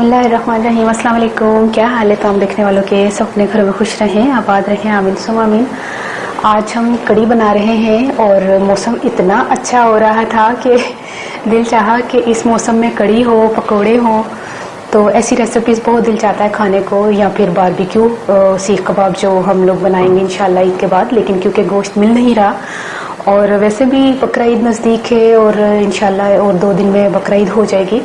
बिस्मिल्लाहिर्रहमानिर्रहीम। अस्सलाम वालेकुम। क्या हाल है तमाम देखने वालों के? सब अपने घरों में खुश रहें, आबाद रहें, आमीन सुम आमीन। आज हम कड़ी बना रहे हैं और मौसम इतना अच्छा हो रहा था कि दिल चाहा कि इस मौसम में कड़ी हो, पकोड़े हो। तो ऐसी रेसिपीज़ बहुत दिल चाहता है खाने को, या फिर बारबेक्यू सीख कबाब जो हम लोग बनाएंगे इंशाल्लाह ईद के बाद। लेकिन क्योंकि गोश्त मिल नहीं रहा और वैसे भी बकरा ईद नज़दीक है और इंशाल्लाह और 2 दिन में बकरा ईद हो जाएगी।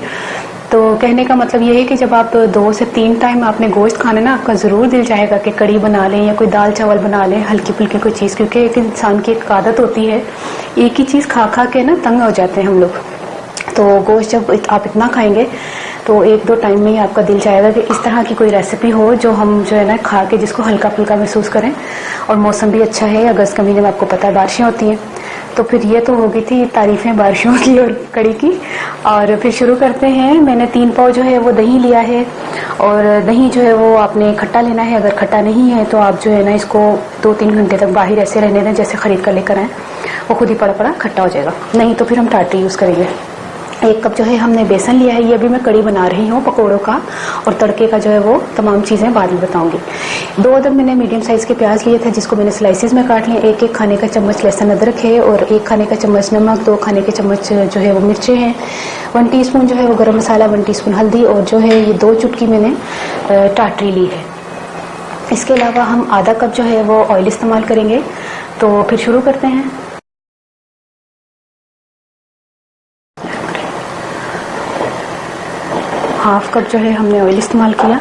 तो कहने का मतलब ये है कि जब आप 2 से 3 टाइम आपने गोश्त खाने ना, आपका ज़रूर दिल चाहेगा कि कड़ी बना लें या कोई दाल चावल बना लें, हल्की फुल्की कोई चीज़। क्योंकि एक इंसान की एक आदत होती है, एक ही चीज़ खा खा के ना तंग हो जाते हैं हम लोग। तो गोश्त जब आप इतना खाएंगे तो 1-2 टाइम में ही आपका दिल चाहेगा कि इस तरह की कोई रेसिपी हो जो हम जो है ना खा के जिसको हल्का फुल्का महसूस करें। और मौसम भी अच्छा है, अगस्त के महीने में आपको पता है बारिशें होती हैं। तो फिर ये तो हो गई थी तारीफें बारिशों की और कड़ी की। और फिर शुरू करते हैं। मैंने 3 पाव जो है वो दही लिया है और दही जो है वो आपने खट्टा लेना है। अगर खट्टा नहीं है तो आप जो है ना इसको 2-3 घंटे तक बाहर ऐसे रहने दें जैसे खरीद कर लेकर आए, वो खुद ही पड़ा पड़ा खट्टा हो जाएगा। नहीं तो फिर हम टाटरी यूज़ करेंगे। 1 कप जो है हमने बेसन लिया है। ये अभी मैं कड़ी बना रही हूँ पकोड़ों का, और तड़के का जो है वो तमाम चीज़ें बाद में बताऊंगी। 2 अदद मैंने मीडियम साइज़ के प्याज लिए थे जिसको मैंने स्लाइसिस में काट लिया। 1-1 खाने का चम्मच लहसुन अदरक है और 1 खाने का चम्मच नमक, 2 खाने के चम्मच जो है वो मिर्चें हैं, 1 टीस्पून जो है वो गरम मसाला, 1 टीस्पून हल्दी, और जो है ये 2 चुटकी मैंने टाटरी ली है। इसके अलावा हम आधा कप जो है वो ऑयल इस्तेमाल करेंगे। तो फिर शुरू करते हैं। हाफ कप जो है हमने ऑयल इस्तेमाल किया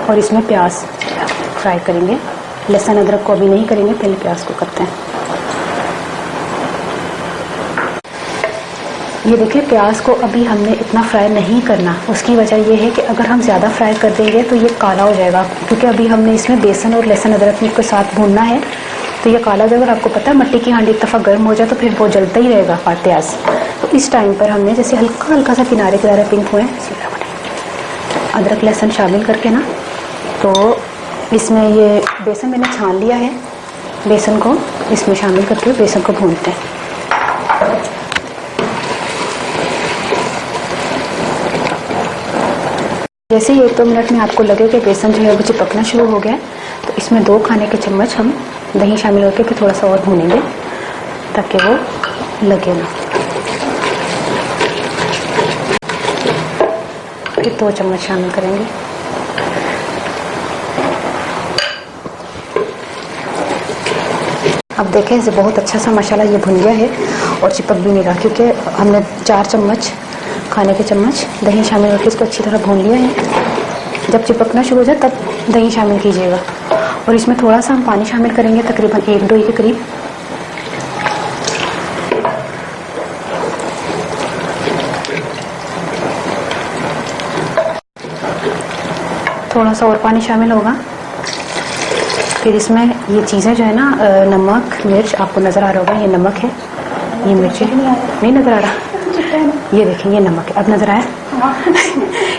और इसमें प्याज फ्राई करेंगे। लहसुन अदरक को अभी नहीं करेंगे, पहले प्याज को करते हैं। ये देखिए, प्याज को अभी हमने इतना फ्राई नहीं करना। उसकी वजह ये है कि अगर हम ज़्यादा फ्राई कर देंगे तो ये काला हो जाएगा, क्योंकि अभी हमने इसमें बेसन और लहसुन अदरक के साथ भूनना है। तो ये काला हो जाएगा। और आपको पता है मट्टी की हांडी एक दफ़ा गर्म हो जाए तो फिर वो जलता ही रहेगा प्याज। तो इस टाइम पर हमने जैसे हल्का हल्का सा किनारे किनारे पिंक हुए अदरक लहसुन शामिल करके ना, तो इसमें ये बेसन मैंने छान लिया है, बेसन को इसमें शामिल करके बेसन को भूनते हैं। जैसे ही 1-2 मिनट में आपको लगे कि बेसन जो है वो चिपकना शुरू हो गया, तो इसमें 2 खाने के चम्मच हम दही शामिल करके फिर थोड़ा सा और भूनेंगे ताकि वो लगे ना। फिर 2 चम्मच शामिल करेंगे। अब देखें इसे बहुत अच्छा सा माशाल्लाह ये भुन गया है और चिपक भी नहीं रहा, क्योंकि हमने 4 चम्मच खाने के चम्मच दही शामिल करके इसको अच्छी तरह भून लिया है। जब चिपकना शुरू हो जाए तब दही शामिल कीजिएगा। और इसमें थोड़ा सा हम पानी शामिल करेंगे, तकरीबन 1 डोई के करीब। थोड़ा सा और पानी शामिल होगा। फिर इसमें ये चीज़ें जो है ना, नमक मिर्च, आपको नज़र आ रहा होगा ये नमक है, ये मिर्ची नहीं नज़र आ रहा, ये देखें ये नमक है। अब नज़र आया?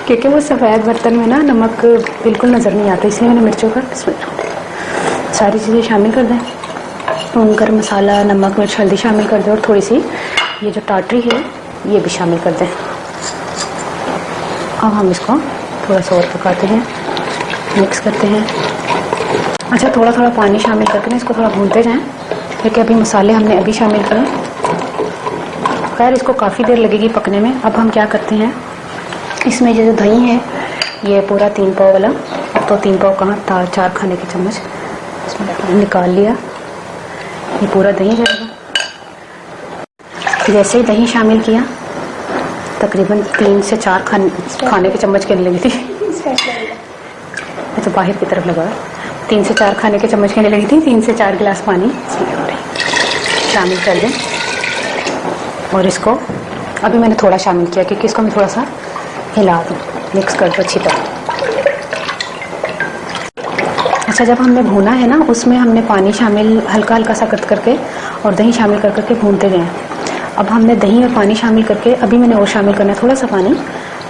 क्योंकि वो सफ़ेद बर्तन में ना नमक बिल्कुल नज़र नहीं आता, इसलिए मैंने मिर्चों का सारी चीज़ें शामिल कर दें। गरम मसाला, नमक मिर्च हल्दी शामिल कर दें, और थोड़ी सी ये जो टाटरी है ये भी शामिल कर दें। अब हम इसको थोड़ा सा और पकाते हैं, मिक्स करते हैं। अच्छा, थोड़ा थोड़ा पानी शामिल करके ना इसको थोड़ा भूनते जाएं, क्योंकि अभी मसाले हमने अभी शामिल किए। खैर इसको काफ़ी देर लगेगी पकने में। अब हम क्या करते हैं, इसमें ये जो दही है ये पूरा 3 पाव वाला, तो 3 पाव कहाँ 4 खाने के चम्मच इसमें निकाल लिया। ये पूरा दही जाएगा। जैसे ही दही शामिल किया, तकरीबन 3 से 4 खाने के चम्मच के लगी थी, तो बाहर की तरफ लगा 3 से 4 खाने के चम्मच कहने लगी थी। 3 से 4 गिलास पानी शामिल कर दें। और इसको अभी मैंने थोड़ा शामिल किया क्योंकि इसको मैं थोड़ा सा हिला दूँ, मिक्स कर दो अच्छी तरह। अच्छा, जब हमने भूना है ना, उसमें हमने पानी शामिल हल्का हल्का सा करके और दही शामिल कर करके भूनते गए। अब हमने दही और पानी शामिल करके अभी मैंने और शामिल करना है थोड़ा सा पानी।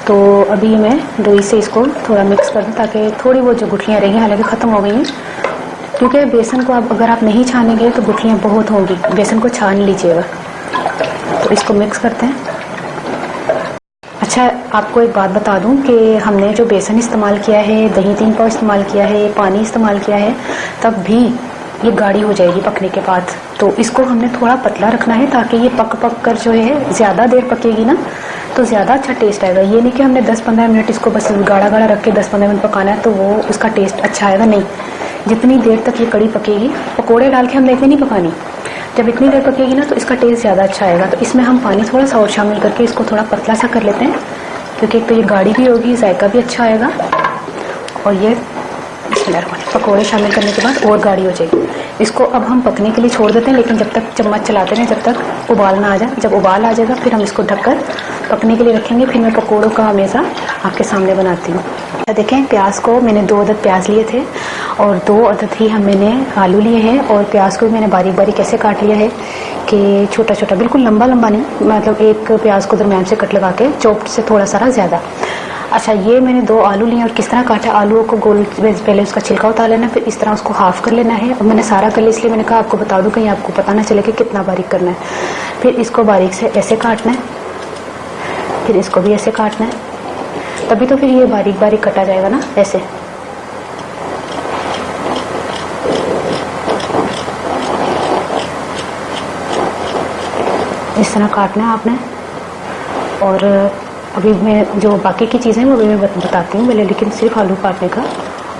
तो अभी मैं डोई से इसको थोड़ा मिक्स कर दूँ ताकि थोड़ी वो जो गुठलियाँ रहेंगी, हालांकि ख़त्म हो गई हैं, क्योंकि बेसन को अगर आप नहीं छानेंगे तो गुठलियाँ बहुत होंगी। बेसन को छान लीजिएगा। तो इसको मिक्स करते हैं। अच्छा, आपको एक बात बता दूं कि हमने जो बेसन इस्तेमाल किया है, दही 3 पाव इस्तेमाल किया है, पानी इस्तेमाल किया है, तब भी ये गाढ़ी हो जाएगी पकने के बाद। तो इसको हमने थोड़ा पतला रखना है ताकि ये पक कर जो है ज़्यादा देर पकेगी ना तो ज़्यादा अच्छा टेस्ट आएगा। ये नहीं कि हमने 10-15 मिनट इसको बस गाढ़ा गाढ़ा रख के 10-15 मिनट पकाना है तो वो उसका टेस्ट अच्छा आएगा, नहीं। जितनी देर तक ये कड़ी पकेगी, पकोड़े डाल के हमने इतनी नहीं पकानी, जब इतनी देर पकेगी ना तो इसका टेस्ट ज़्यादा अच्छा आएगा। तो इसमें हम पानी थोड़ा सा और शामिल करके इसको थोड़ा पतला सा कर लेते हैं, क्योंकि एक तो ये गाढ़ी भी होगी, जायका भी अच्छा आएगा, और ये पकोड़े शामिल करने के बाद और गाढ़ी हो जाएगी। इसको अब हम पकने के लिए छोड़ देते हैं, लेकिन जब तक चम्मच चलाते रहें, जब तक उबाल ना आ जाए। जब उबाल आ जाएगा फिर हम इसको ढककर पकने के लिए रखेंगे। फिर मैं पकोड़ों का हमेशा आपके सामने बनाती हूँ। देखें, प्याज को मैंने 2 अदद प्याज लिए थे और 2 अदद ही मैंने आलू लिए हैं, और प्याज को भी मैंने बारीक बारीक ऐसे काट लिया है कि छोटा छोटा, बिल्कुल लंबा लंबा नहीं, मतलब एक प्याज को दरमियान से कट लगा के, चॉप्ड से थोड़ा सारा ज़्यादा। अच्छा, ये मैंने 2 आलू लिए और किस तरह काटा, आलूओं को गोल, पहले उसका छिलका उतार लेना, फिर इस तरह उसको हाफ कर लेना है। और मैंने सारा कर लिया, इसलिए मैंने कहा आपको बता दूं कहीं आपको पता ना चले कि कितना बारीक करना है। फिर इसको बारीक से ऐसे काटना है, फिर इसको भी ऐसे काटना है, तभी तो फिर ये बारीक बारीक कटा जाएगा ना, ऐसे। इस तरह काटना है आपने। और अभी मैं जो बाकी की चीज़ें वो भी मैं बताती हूँ पहले, लेकिन सिर्फ आलू काटने का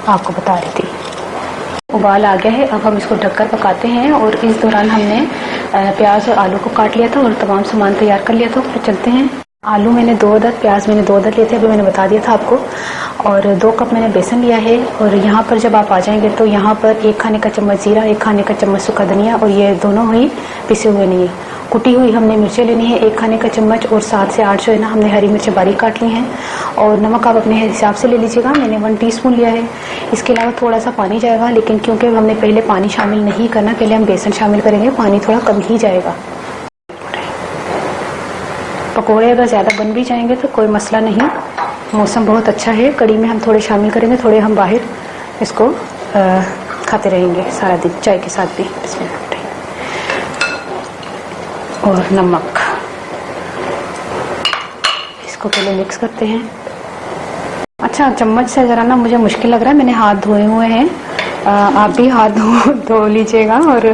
आपको बता रही थी। उबाल आ गया है, अब हम इसको ढककर पकाते हैं। और इस दौरान हमने प्याज और आलू को काट लिया था और तमाम सामान तैयार कर लिया था। फिर चलते हैं। आलू मैंने 2 अदद, प्याज मैंने 2 अदद लिए थे, अभी मैंने बता दिया था आपको। और 2 कप मैंने बेसन लिया है। और यहाँ पर जब आप आ जाएंगे तो यहाँ पर 1 खाने का चम्मच जीरा, 1 खाने का चम्मच सूखा धनिया, और ये दोनों ही पिसे हुए नहीं है, कुटी हुई हमने मिर्चें लेनी है 1 खाने का चम्मच, और 7 से 8 जो है ना हमने हरी मिर्चें बारीक काट ली हैं। और नमक आप अपने हिसाब से ले लीजिएगा, मैंने 1 टीस्पून लिया है। इसके अलावा थोड़ा सा पानी जाएगा, लेकिन क्योंकि हमने पहले पानी शामिल नहीं करना, पहले हम बेसन शामिल करेंगे, पानी थोड़ा कम ही जाएगा। पकोड़े अगर ज़्यादा बन भी जाएंगे तो कोई मसला नहीं, मौसम बहुत अच्छा है। कड़ी में हम थोड़े शामिल करेंगे, थोड़े हम बाहर इसको खाते रहेंगे सारा दिन चाय के साथ भी। और नमक, इसको पहले मिक्स करते हैं। अच्छा, चम्मच से ज़रा ना मुझे मुश्किल लग रहा है, मैंने हाथ धोए हुए हैं, आप भी हाथ धो लीजिएगा। और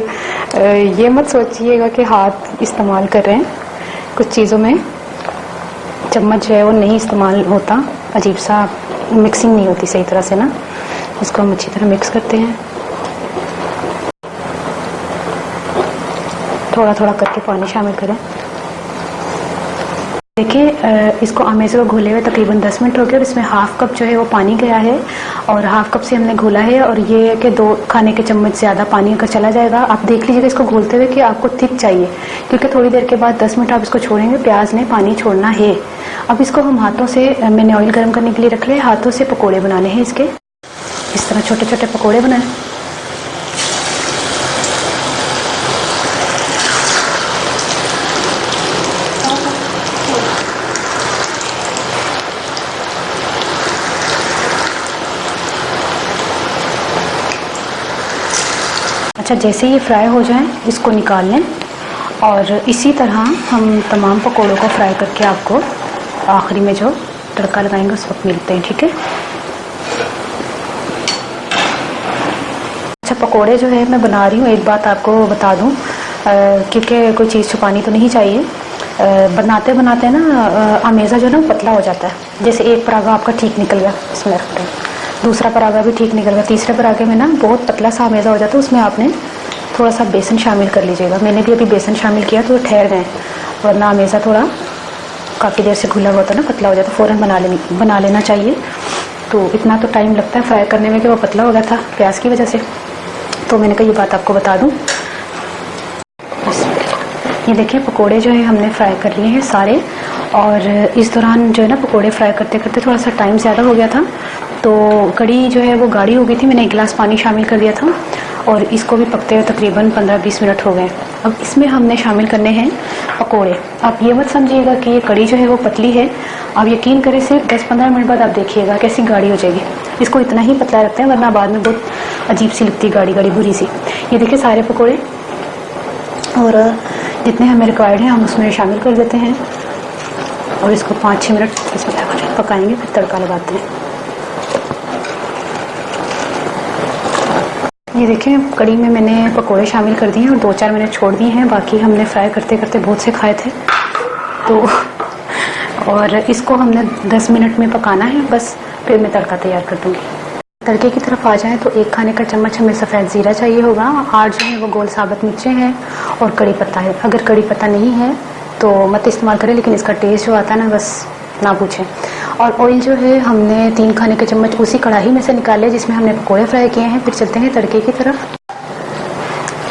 ये मत सोचिएगा कि हाथ इस्तेमाल कर रहे हैं, कुछ चीज़ों में चम्मच जो है वो नहीं इस्तेमाल होता, अजीब सा मिक्सिंग नहीं होती सही तरह से ना। इसको हम अच्छी तरह मिक्स करते हैं, थोड़ा थोड़ा करके पानी शामिल करें। देखिए, इसको अमेज़े को घोले हुए तकरीबन 10 मिनट हो गए और इसमें हाफ कप जो है वो पानी गया है, और हाफ कप से हमने घोला है। और ये है कि 2 खाने के चम्मच ज़्यादा पानी अगर चला जाएगा, आप देख लीजिएगा इसको घोलते हुए कि आपको थिक चाहिए, क्योंकि थोड़ी देर के बाद 10 मिनट आप इसको छोड़ेंगे, प्याज ने पानी छोड़ना है। अब इसको हम हाथों से, मैंने ऑयल गर्म करने के लिए रख लिया, हाथों से पकौड़े बनाने हैं इसके। इस तरह छोटे छोटे पकौड़े बनाए। अच्छा, जैसे ये फ्राई हो जाए इसको निकाल लें, और इसी तरह हम तमाम पकोड़ों को फ्राई करके आपको आखिरी में जो तड़का लगाएंगे उस वक्त मिलते हैं, ठीक है। अच्छा, पकोड़े जो है मैं बना रही हूँ, एक बात आपको बता दूँ, क्योंकि कोई चीज़ छुपानी तो नहीं चाहिए। बनाते बनाते ना अमेज़ा जो है ना पतला हो जाता है। जैसे एक परागा आपका ठीक निकल गया, इसमें रखते हैं, दूसरा परागा भी ठीक निकल गया, तीसरे परागे में ना बहुत पतला सा अमेज़ा हो जाता है, उसमें आपने थोड़ा सा बेसन शामिल कर लीजिएगा। मैंने भी अभी बेसन शामिल किया तो ठहर गए, वरना अमेज़ा थोड़ा काफ़ी देर से घुला हुआ था ना, पतला हो जाता, फ़ौरन बना लेना चाहिए। तो इतना तो टाइम लगता है फ्राई करने में कि वो पतला हो गया था प्याज की वजह से, तो मैंने कहा ये बात आपको बता दूँ। ये देखिए, पकोड़े जो है हमने फ्राई कर लिए हैं सारे, और इस दौरान जो है ना पकोड़े फ्राई करते करते थोड़ा सा टाइम ज़्यादा हो गया था, तो कड़ी जो है वो गाढ़ी हो गई थी। मैंने 1 गिलास पानी शामिल कर दिया था, और इसको भी पकते हुए तकरीबन 15-20 मिनट हो गए। अब इसमें हमने शामिल करने हैं पकोड़े। आप ये मत समझिएगा कि ये कड़ी जो है वो पतली है, आप यकीन करें सिर्फ 10-15 मिनट बाद आप देखिएगा कैसी गाढ़ी हो जाएगी। इसको इतना ही पतला रखते हैं, वरना बाद में बहुत अजीब सी लगती है, गाढ़ी गाढ़ी बुरी सी। ये देखिए सारे पकोड़े, और जितने हमें रिक्वायर्ड हैं हम उसमें शामिल कर देते हैं। और इसको 5-6 मिनट इसमें पकाएंगे, फिर तड़का लगाते हैं। ये देखें कड़ी में मैंने पकोड़े शामिल कर दिए हैं और 2-4 मिनट छोड़ दिए हैं, बाकी हमने फ्राई करते करते बहुत से खाए थे तो। और इसको हमने 10 मिनट में पकाना है बस, फिर मैं तड़का तैयार कर दूंगी। तड़के की तरफ आ जाए तो 1 खाने का चम्मच हमें सफ़ेद ज़ीरा चाहिए होगा, 8 जो है वो गोल साबुत मिर्चें हैं और कड़ी पत्ता है। अगर कड़ी पत्ता नहीं है तो मत इस्तेमाल करें, लेकिन इसका टेस्ट जो आता है ना बस ना पूछें। और ऑयल जो है हमने 3 खाने के चम्मच उसी कढ़ाई में से निकाले जिसमें हमने पकौड़े फ्राई किए हैं। फिर चलते हैं तड़के की तरफ।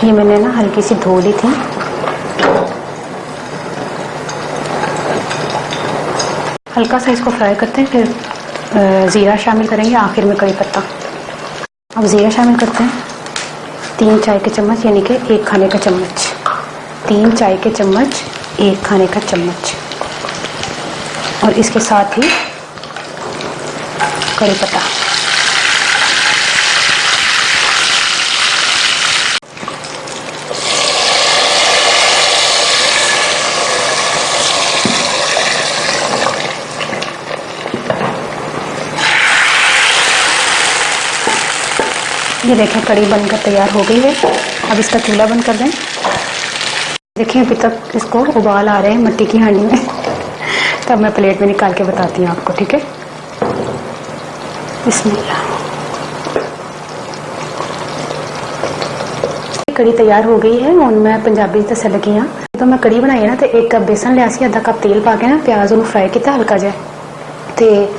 ये मैंने ना हल्की सी धो ली थी। हल्का सा इसको फ्राई करते हैं, फिर ज़ीरा शामिल करेंगे, आखिर में कड़ी पत्ता। अब ज़ीरा शामिल करते हैं 3 चाय के चम्मच, यानी कि 1 खाने का चम्मच। 3 चाय के चम्मच 1 खाने का चम्मच, और इसके साथ ही कड़ी पत्ता। ये देखें कड़ी बनकर तैयार हो गई है। अब इसका चूल्हा बंद कर दें। देखिए अभी तक इसको उबाल आ रहे हैं मिट्टी की हांडी में। तब मैं प्लेट में निकाल के बताती हूँ आपको, ठीक है। बिस्मिल्लाह। कड़ी तैयार हो गई है और मैं पंजाबी दस लगी हाँ। तो मैं कड़ी बनाई है ना, तो 1 कप बेसन लिया सी, आधा कप तेल पा के ना प्याज उन्होंने फ्राई किया हल्का जिहा, ते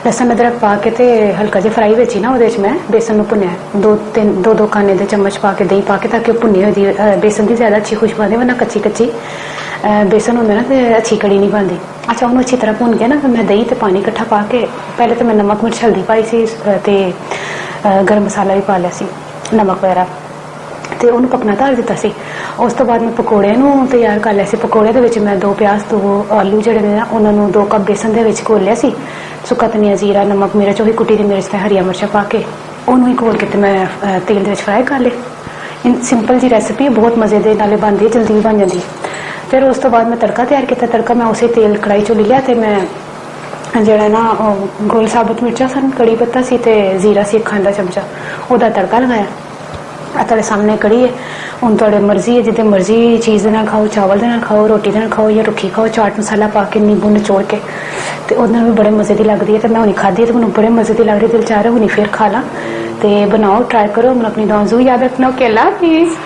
लसन अदरक पा के ते हल्का जिहा फ्राई विच ही ना उहदे च मैं बेसन नूं भुन्निया 2 खाने दे चम्मच पा के दही पा के, ताकि भुन्नी हुई बेसन की ज्यादा अच्छी खुशबू आती, वरना कच्ची कच्ची बेसन होंगे ना तो अच्छी कड़ी नहीं बनती। अच्छा उन्होंने अच्छी तरह भुन गया ना, फिर मैं दही ते पानी इकट्ठा पा के पहले तो मैं नमक मिर्च हल्दी पाई सी ते गर्म मसाला भी पा लिया सी, नमक वगैरह, तो उन्होंने पकना धर दिता सी। उस तो बाद मैं पकौड़े नूं तैयार कर लिया सी। पकौड़े दे विच मैं 2 प्याज 2 आलू जिहड़े ने उन्होंने 2 कप बेसन दे विच घोल लिया सी। सुक्का धनिया जीरा नमक मिर्च वही कुटी दी मिर्च ते हरिया मिर्चा पा के उन्होंने घोल के मैं तेल दे विच फ्राई कर ले। सिंपल जी रेसिपी बहुत मजे दे नाले बनती है, जल्दी भी बन जाती है। फिर उस तो बाद मैं तड़का तैयार किया। तड़का मैं उसे तेल कढ़ाई चो ले लिया, तो मैं जिहड़ा ना गोल साबुत मिर्चा सन, कड़ी पत्ता सी ते जीरा सी 1 खाने चमचा, उहदा तड़का लगाया। तेरे सामने कड़ी है, हुण तुहाडी मर्जी है, जिद्दां मर्जी चीज़ दे नाल खाओ, चावल दे नाल खाओ, रोटी दे नाल खाओ या रुखी खाओ, चाट मसाला पा के नींबू निचोड़ के, तो उहदे नाल भी बड़े मजे की लगती है। तो मैं हुणी खाधी तो मैनूं बड़े मजे की लग रही, दिल चाह रहा हुणी फिर खा ला। तो बनाओ, ट्राई करो। मैं अपनी दुआ ज़रूर याद रखना। ओके, अल्लाह हाफिज़।